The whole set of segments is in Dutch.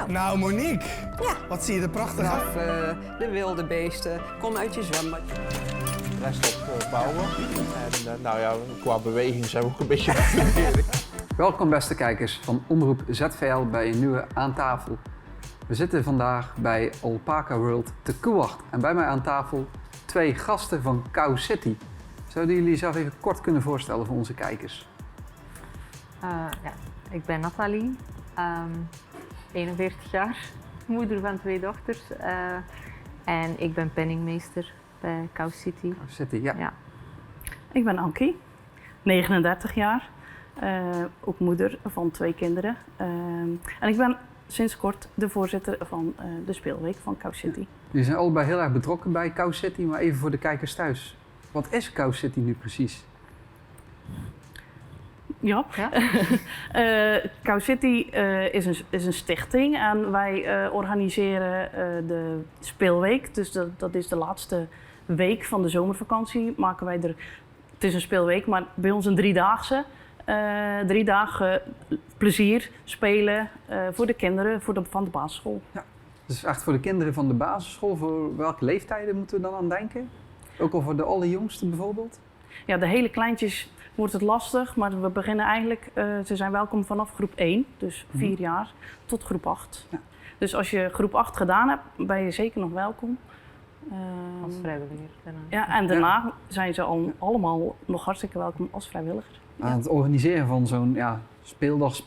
Nou, Monique. Ja. Wat zie je er prachtig uit. Raffen, de wilde beesten. Kom uit je zwembad. Rest op bouwen. En nou ja, qua beweging zijn we ook een beetje verleden. Welkom beste kijkers van Omroep ZVL bij een nieuwe Aan Tafel. We zitten vandaag bij Alpaca World te Kuwait en bij mij aan tafel 2 gasten van Cow City. Zouden jullie jezelf even kort kunnen voorstellen voor onze kijkers? Ik ben Nathalie, 41 jaar, moeder van 2 dochters en ik ben penningmeester bij Cow City. Cow City, ja. Ja. Ik ben Ankie, 39 jaar, ook moeder van 2 kinderen. En ik ben sinds kort de voorzitter van de speelweek van Cow City. Jullie zijn allebei heel erg betrokken bij Cow City, maar even voor de kijkers thuis. Wat is Cow City nu precies? Ja, Cow City is een stichting en wij organiseren de speelweek. Dus dat is de laatste week van de zomervakantie. Maken wij er, het is een speelweek, maar bij ons een 3-daagse. 3 dagen plezier, spelen voor de kinderen van de basisschool. Ja, dus echt voor de kinderen van de basisschool. Voor welke leeftijden moeten we dan aan denken? Ook al voor de allerjongsten bijvoorbeeld? Ja, de hele kleintjes wordt het lastig, maar we beginnen eigenlijk, ze zijn welkom vanaf groep 1, dus 4 jaar, tot groep 8. Ja. Dus als je groep 8 gedaan hebt, ben je zeker nog welkom. Als vrijwilliger. Ja, en daarna zijn ze allemaal nog hartstikke welkom als vrijwilliger. Aan het organiseren van zo'n speeldag,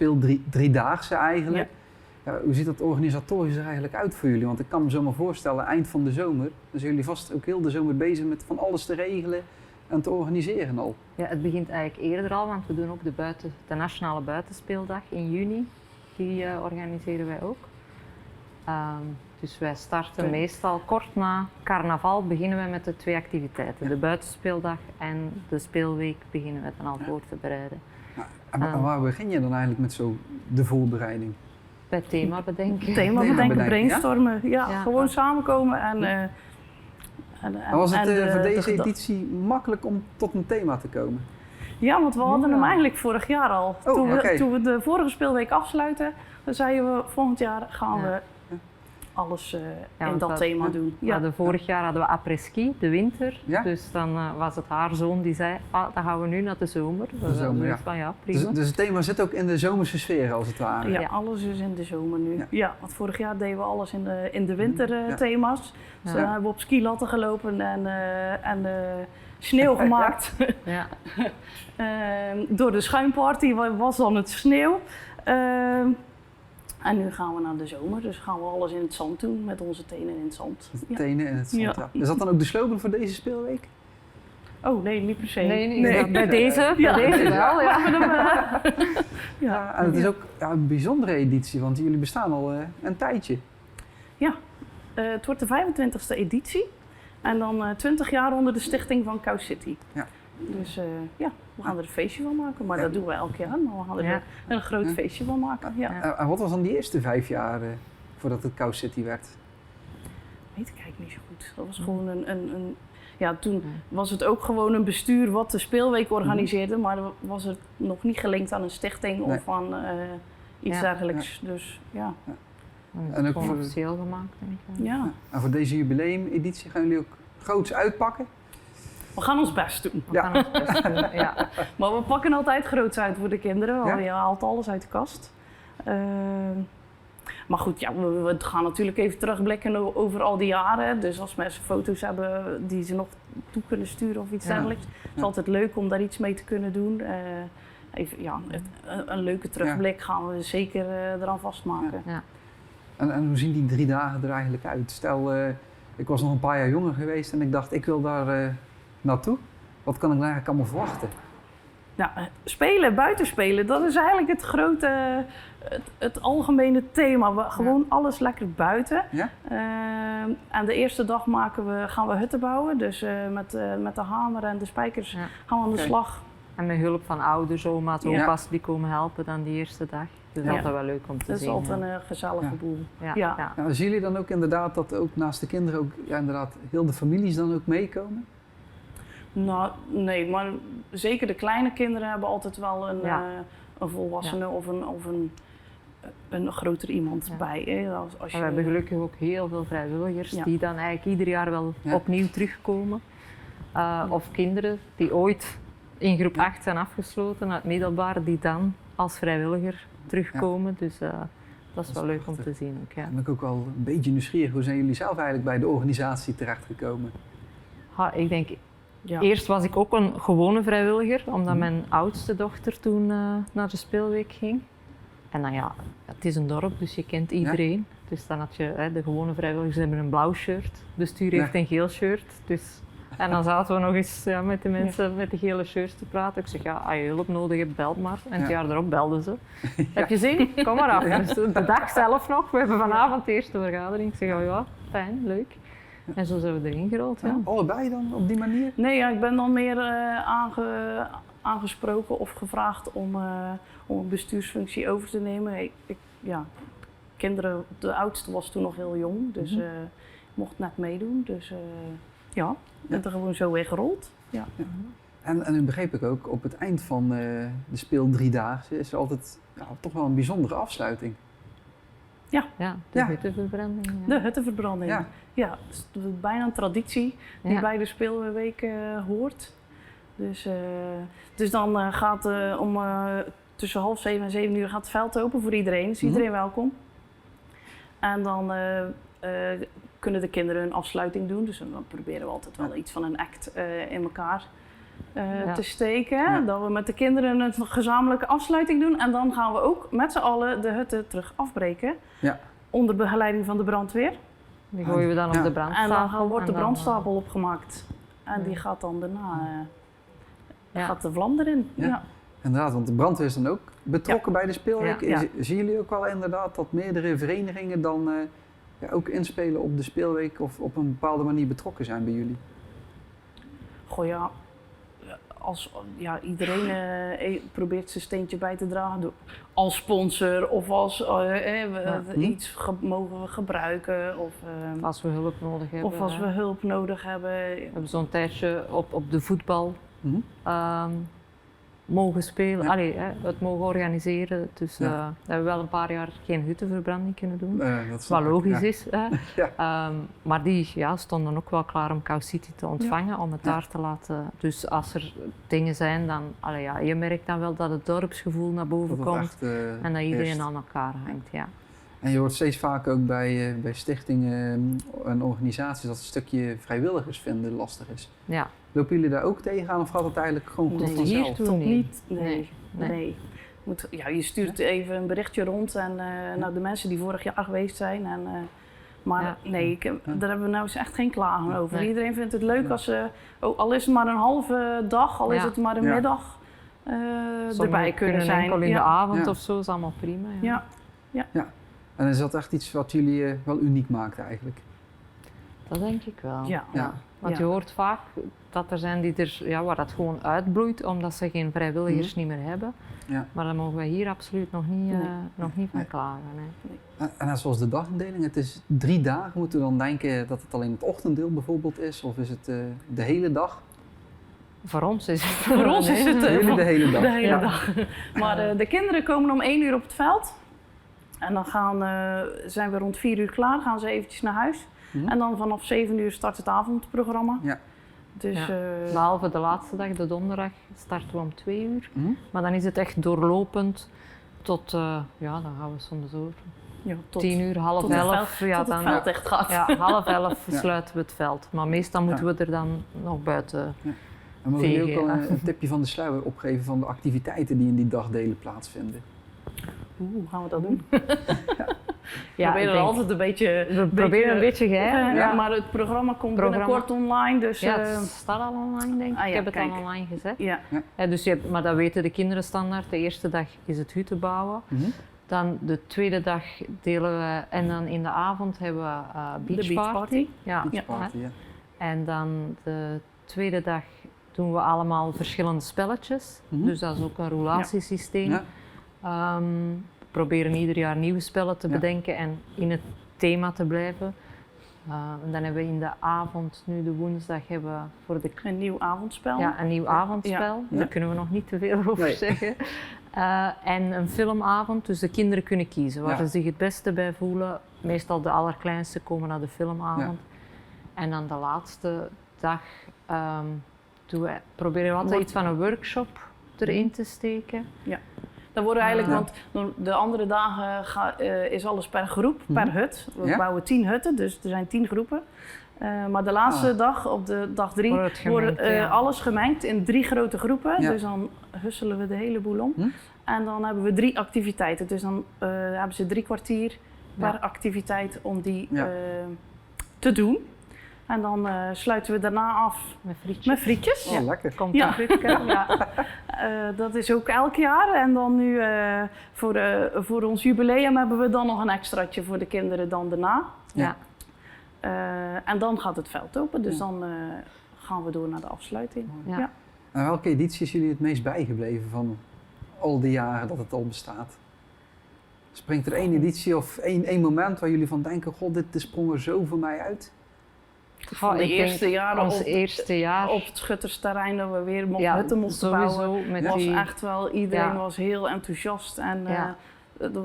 3-daagse eigenlijk. Ja, hoe ziet dat organisatorisch er eigenlijk uit voor jullie? Want ik kan me zo maar voorstellen, eind van de zomer, dan zijn jullie vast ook heel de zomer bezig met van alles te regelen en te organiseren al. Ja, het begint eigenlijk eerder al, want we doen ook de Nationale Buitenspeeldag in juni. Die organiseren wij ook. Dus wij starten meestal kort na carnaval beginnen we met de 2 activiteiten. De buitenspeeldag en de speelweek beginnen we dan al voor te bereiden. Ja, en waar begin je dan eigenlijk met zo de voorbereiding? Bij thema bedenken. Thema bedenken, brainstormen. Ja, gewoon ja. samenkomen en was het voor deze de editie makkelijk om tot een thema te komen? Ja, want we hadden hem eigenlijk vorig jaar al. Oh, Toen we de vorige speelweek afsluiten, dan zeiden we volgend jaar gaan we alles in dat thema doen. Ja. Vorig jaar hadden we après-ski, de winter. Ja? Dus dan was het haar zoon die zei, dan gaan we nu naar de zomer. De zomer, ja. Van, ja, prima. Dus het thema zit ook in de zomerse sfeer als het ware? Ja, alles is in de zomer nu. Ja. Ja, want vorig jaar deden we alles in de winterthema's. Dus dan hebben we op skilatten gelopen en sneeuw gemaakt. Ja. Door de schuimparty was dan het sneeuw. En nu gaan we naar de zomer, dus gaan we alles in het zand doen, met onze tenen in het zand. Tenen in het zand, ja. Is dat dan ook de slogan voor deze speelweek? Oh nee, niet per se. Nee. Bij deze wel, ja. Ja, en het is ook een bijzondere editie, want jullie bestaan al een tijdje. Ja, het wordt de 25e editie en dan 20 jaar onder de stichting van Cow City. Ja. Dus we gaan er een feestje van maken, maar dat doen we elk jaar. Maar we gaan er een groot feestje van maken. Ja. En wat was dan die eerste 5 jaar voordat het Cow City werd? Weet ik eigenlijk niet zo goed. Dat was gewoon toen was het ook gewoon een bestuur wat de speelweek organiseerde, maar was het nog niet gelinkt aan een stichting of aan iets dergelijks. Dus ja. En ook gewoon officieel gemaakt, denk ik. Ja. En voor deze jubileumeditie gaan jullie ook groots uitpakken? We gaan ons best doen. Ja. Maar we pakken altijd groots uit voor de kinderen. Je haalt alles uit de kast. Maar goed, ja, we gaan natuurlijk even terugblikken over al die jaren. Dus als mensen foto's hebben die ze nog toe kunnen sturen of iets dergelijks. Het is altijd leuk om daar iets mee te kunnen doen. Een leuke terugblik gaan we zeker eraan vastmaken. Ja. En hoe zien die 3 dagen er eigenlijk uit? Stel, ik was nog een paar jaar jonger geweest en ik dacht, ik wil daar naartoe. Wat kan ik nou eigenlijk allemaal verwachten? Nou, spelen, buitenspelen, dat is eigenlijk het grote, het algemene thema. Gewoon alles lekker buiten. Ja? En de eerste dag gaan we hutten bouwen. Dus met de hamer en de spijkers gaan we aan de slag. En met hulp van ouders, oma's, opa's die komen helpen dan die eerste dag. Dus dat is altijd wel leuk om te zien. Dat is altijd een gezellige boel. Ja. Nou, zien jullie dan ook inderdaad dat ook naast de kinderen ook inderdaad heel de families dan ook meekomen? Nou, nee, maar zeker de kleine kinderen hebben altijd wel een volwassene of een een groter iemand Ja. bij. Hè? Als En we hebben gelukkig ook heel veel vrijwilligers Ja. die dan eigenlijk ieder jaar wel Ja. opnieuw terugkomen. Of kinderen die ooit in groep 8 zijn afgesloten uit het middelbaar, die dan als vrijwilliger terugkomen. Dus dat is wel leuk om te zien ook. Ja. Dan ben ik ook wel een beetje nieuwsgierig. Hoe zijn jullie zelf eigenlijk bij de organisatie terechtgekomen? Ik denk, Ja. eerst was ik ook een gewone vrijwilliger, omdat mijn oudste dochter toen naar de speelweek ging. En dan ja, het is een dorp, dus je kent iedereen. Dus dan had je, de gewone vrijwilligers hebben een blauw shirt, de stuur heeft een geel shirt. Dus, en dan zaten we nog eens met de mensen met de gele shirts te praten. Ik zeg, ja, als je hulp nodig hebt, bel maar. En het jaar erop belden ze. Heb je zin? Kom maar af. Dus de dag zelf nog, we hebben vanavond de eerste vergadering. Ik zeg, oh ja, fijn, leuk. En zo zijn we erin gerold. Ja. Allebei dan op die manier? Nee, ja, ik ben dan meer aangesproken of gevraagd om een bestuursfunctie over te nemen. Kinderen, de oudste was toen nog heel jong, dus mocht net meedoen. Dus ja, ik ben er gewoon zo weer gerold. Ja. En nu begreep ik ook, op het eind van de speel 3-daagse is er altijd toch wel een bijzondere afsluiting. Ja, de Ja. huttenverbranding. Ja. De huttenverbranding. Ja. Ja, het is bijna een traditie die Ja. bij de speelweek hoort. Dus dan gaat tussen 6:30 en 7 uur gaat het veld open voor iedereen. Is iedereen welkom. En dan kunnen de kinderen een afsluiting doen. Dus dan proberen we altijd wel iets van een act in elkaar te steken. Ja. Dat we met de kinderen een gezamenlijke afsluiting doen. En dan gaan we ook met z'n allen de hutten terug afbreken. Ja. Onder begeleiding van de brandweer. Die gooien we dan op de brandstapel. En dan wordt de en dan, brandstapel opgemaakt. En die gaat dan daarna Ja. gaat de vlam erin. Ja. Ja. Inderdaad, want de brandweer is dan ook betrokken bij de speelweek. Ja. Zien jullie ook wel inderdaad dat meerdere verenigingen dan ook inspelen op de speelweek of op een bepaalde manier betrokken zijn bij jullie? Goh ja, iedereen probeert zijn steentje bij te dragen. Als sponsor of als iets mogen we gebruiken. Of als we hulp nodig hebben. of als we hulp nodig hebben. We hebben zo'n tijdje op de voetbal Mhm. mogen spelen, Ja. het mogen organiseren. Dus Ja. we hebben wel een paar jaar geen huttenverbranding kunnen doen. Dat snap Wat ik, logisch ja. is. Hè. Maar die stonden ook wel klaar om Cow City te ontvangen, om het daar te laten. Dus als er dingen zijn, dan je merkt dan wel dat het dorpsgevoel naar boven Dat het komt. echt, En dat iedereen heerst. aan elkaar hangt. Ja. En je hoort steeds vaker ook bij stichtingen en organisaties dat een stukje vrijwilligers vinden lastig is. Ja. Lopen jullie daar ook tegenaan of gaat het eigenlijk gewoon goed Nee, vanzelf? hier toen Toch niet. niet? Nee. Nee. Je stuurt even een berichtje rond en naar de mensen die vorig jaar geweest zijn. Maar nee, daar hebben we nou eens echt geen klagen over. Nee. Iedereen vindt het leuk als ze, al is het maar een halve dag, al is het maar een middag, erbij kunnen zijn. Enkel in de Ja. avond Ja. of zo, is allemaal prima. Ja. Ja. En is dat echt iets wat jullie wel uniek maakt eigenlijk? Dat denk ik wel. Ja. Ja. Want Ja. je hoort vaak dat er zijn die waar dat gewoon uitbloeit omdat ze geen vrijwilligers niet meer hebben. Ja. Maar daar mogen wij hier absoluut nog niet, Nee. nog niet van Nee. klagen. Nee. En net zoals de dagindeling, het is 3 dagen. Moeten we dan denken dat het alleen het ochtenddeel bijvoorbeeld is? Of is het de hele dag? Voor ons is het, Voor ons is het Voor jullie de hele dag? de hele Ja. dag. Maar de kinderen komen om 1 uur op het veld. En dan zijn we rond 4 uur klaar, gaan ze eventjes naar huis. Mhm. En dan vanaf 7 uur start het avondprogramma. Ja. Ja. Dus, Behalve de laatste dag, de donderdag, starten we om 2 uur. Mhm. Maar dan is het echt doorlopend tot, dan gaan we soms over. ja, tot 10 uur, half tot het 11. veld, tot het dan, veld echt gaat. ja, half 11 Ja. sluiten we het veld. Maar meestal moeten we er dan nog buiten. En mogen jullie ook Vegen, al een tipje van de sluier opgeven van de activiteiten die in die dagdelen plaatsvinden? Hoe gaan we dat doen? Ja, We proberen altijd een beetje... we proberen een beetje geheim. ja. Maar het programma komt binnenkort online, dus... Ja, het staat al online, denk ik. ja, Ik heb het kijk. al online gezet. ja. Dus maar dat weten de kinderen standaard. De eerste dag is het hutten bouwen. Mhm. Dan de tweede dag delen we... En dan in de avond hebben we beach De beach party. Ja. Beachparty, ja. En dan de tweede dag doen we allemaal verschillende spelletjes. Mhm. Dus dat is ook een roulatiesysteem. Ja. We proberen ieder jaar nieuwe spellen te Ja. bedenken en in het thema te blijven. En dan hebben we in de avond, nu de woensdag, hebben we voor de Een nieuw avondspel. een nieuw avondspel. Ja. Daar kunnen we nog niet te veel over Nee. zeggen. En een filmavond, dus de kinderen kunnen kiezen waar Ja. ze zich het beste bij voelen. Meestal de allerkleinste komen naar de filmavond. En dan de laatste dag proberen we altijd iets van een workshop erin te steken. Dan worden eigenlijk, Ja. want de andere dagen is alles per groep, per hut. We Ja? bouwen 10 hutten, dus er zijn 10 groepen. Maar de laatste dag, op de dag 3, Wordt het gemengd, wordt ja. alles gemengd in 3 grote groepen. Ja. Dus dan husselen we de hele boel om. Hm? En dan hebben we 3 activiteiten. Dus dan hebben ze 3 kwartier per activiteit om die Ja. te doen. En dan sluiten we daarna af Met frietjes. met frietjes. Oh, lekker. Komt Ja. een frietje, ja. Dat is ook elk jaar. En dan nu voor ons jubileum hebben we dan nog een extraatje voor de kinderen dan daarna. Ja. En dan gaat het veld open. Dus dan gaan we door naar de afsluiting. Ja. Ja. En welke editie is jullie het meest bijgebleven van al die jaren dat het al bestaat? Springt er één editie of één moment waar jullie van denken, god, dit sprong er zo voor mij uit? Van de ik denk eerste jaren ons eerste jaar. op het schuttersterrein dat we weer Ja, hutten moesten sowieso bouwen. met Was die... echt wel, iedereen Ja. was heel enthousiast. En Ja.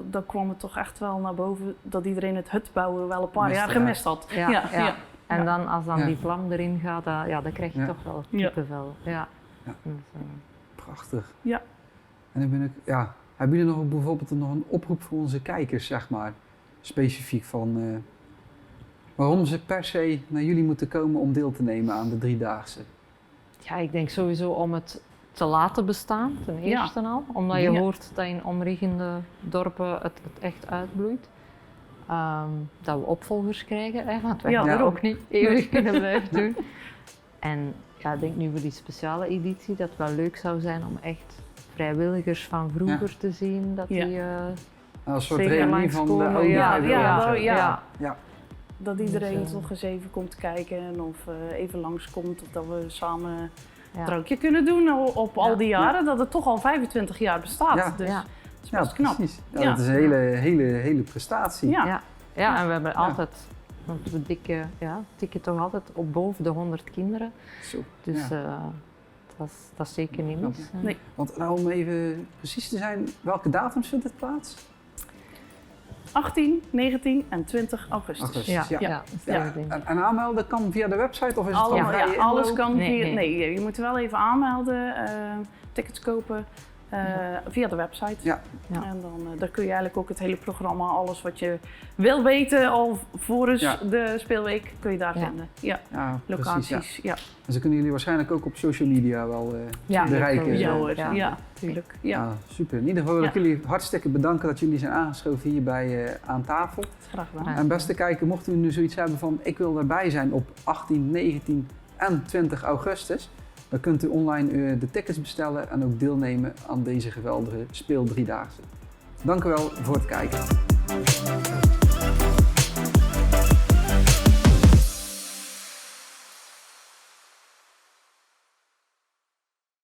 dan kwam het toch echt wel naar boven dat iedereen het hutbouwen wel een paar Mist, jaar ja. gemist had. Ja. En dan als dan Ja. die vlam erin gaat, dan krijg je Ja. toch wel Ja. kippenvel. Ja. Ja. Dus, Prachtig. Ja. En dan hebben jullie nog bijvoorbeeld nog een oproep voor onze kijkers, zeg maar? Specifiek van waarom ze per se naar jullie moeten komen om deel te nemen aan de driedaagse? ja, ik denk sowieso om het te laten bestaan, ten eerste al. Omdat je Ja. hoort dat in omliggende dorpen het echt uitbloeit. Dat we opvolgers krijgen, hè, want wij Ja, gaan dat daarom. ook niet eeuwig kunnen blijven doen. En ja, ik denk nu voor die speciale editie dat het wel leuk zou zijn om echt vrijwilligers van vroeger te zien. Dat Ja. die Een soort zeker reunie van de langskomen. oude Ja, vrijwilligers. ja. Dat Dus, iedereen toch eens even komt kijken of even langskomt. Of dat we samen een ja. drankje kunnen doen op al Ja. die jaren. Dat het toch al 25 jaar bestaat. Ja. Dus Ja. dat is Ja, best knap. precies. Ja, Ja. dat is een hele prestatie. Ja. Ja, en we hebben altijd, want we tikken toch altijd op boven de 100 kinderen. Zo. Dus Ja. dat is zeker niet mis. hè. Nee. Want nou, om even precies te zijn, welke datums vindt het plaats? 18, 19 en 20 augustus. Augustus. Ja, Ja. ja. dat is Ja. het ding. En aanmelden kan via de website of is het Allemaal, gewoon vrije alles inloop? kan Nee, via... nee. Nee, je moet wel even aanmelden, tickets kopen via de website. Ja. Ja. En dan kun je eigenlijk ook het hele programma, alles wat je wil weten al voor Ja. de speelweek, kun je daar Ja. vinden. Ja, Ja, precies. Ja. locaties. Ja, En ze kunnen jullie waarschijnlijk ook op social media wel Ja, bereiken. sowieso. ja, hoor. Ja. Ja, tuurlijk. Ja, Ah, super. In ieder geval wil ik Ja. jullie hartstikke bedanken dat jullie zijn aangeschoven hier bij aan tafel. graag gedaan. Ja. En beste kijker, mocht u nu zoiets hebben van ik wil erbij zijn op 18, 19 en 20 augustus, dan kunt u online de tickets bestellen en ook deelnemen aan deze geweldige speeldriedaagse. Dank u wel voor het kijken.